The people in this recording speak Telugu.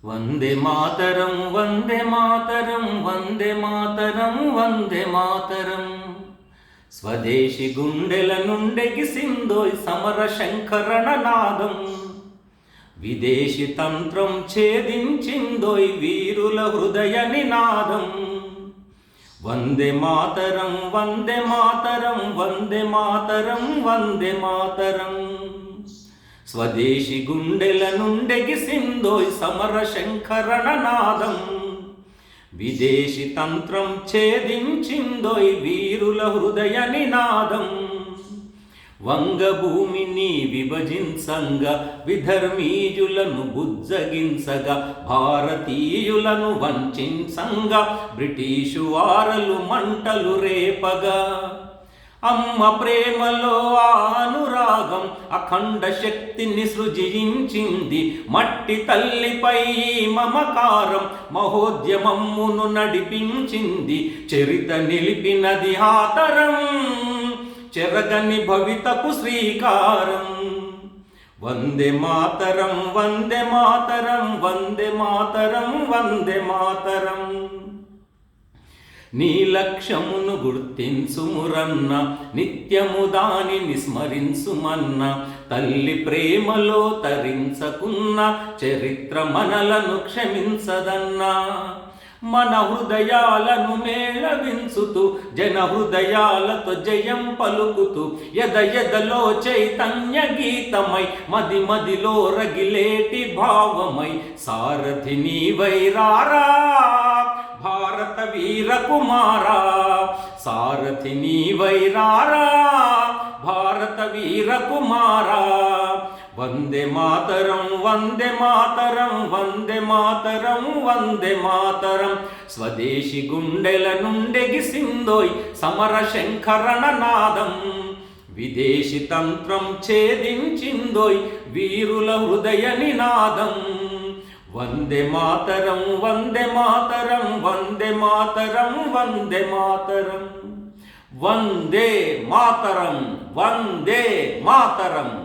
వందే మాతరం వందే మాతరం వందే మాతరం వందే మాతరం. స్వదేశీ గుండెల నుండెగిసిందోయ్ సమర శంకరణ నాదం. విదేశీ తంత్రం ఛేదించిందోయ్ వీరుల హృదయ నినాదం. వందే మాతరం వందే మాతరం వందే మాతరం వందే మాతరం. స్వదేశీ గుండెల నుండెగిసిందోయ్ సమర శంకరణ నాదం. విదేశీ తంత్రం ఛేదించిందోయ్ వీరుల హృదయ నినాదం. వంగభూమిని విభజించంగా విధర్మీయులను బుజ్జగించగా భారతీయులను వంచించంగా బ్రిటిషు వారలు మంటలు రేపగా అమ్మ ప్రేమలో అనురాగం అఖండ శక్తిని సృజించింది. మట్టి తల్లిపై మమకారం మహోద్యమమ్మును నడిపించింది. చరిత నిలిపినది ఆతరం చెరగని భవితకు శ్రీకారం. వందే మాతరం వందే మాతరం వందే మాతరం వందే మాతరం. నీ లక్ష్యమును గుర్తించుమురన్న నిత్యము దానిని స్మరించుమన్న. తల్లి ప్రేమలో తరించకున్న చరిత్ర మనలను క్షమించదన్నా. మన హృదయాలను మేళవించుతూ జన హృదయాలతో జయం పలుకుతూ ఎద ఎదలో చైతన్య గీతమై మది మదిలో రగిలేటి భావమై సారథి నీవై రారా భారత వీర కుమారా. సారథి నీవై రారా భారత వీర కుమారా. వందే మాతరం వందే మాతరం వందే మాతరం వందే మాతరం. స్వదేశీ గుండెల నుండెగిసిందోయ్ సమర శంకరణ నాదం. విదేశీ తంత్రం ఛేదించిందోయ్ వీరుల హృదయ నినాదం. వందే మాతరం వందే మాతరం వందే మాతరం వందే మాతరం. వందే మాతరం వందే మాతరం.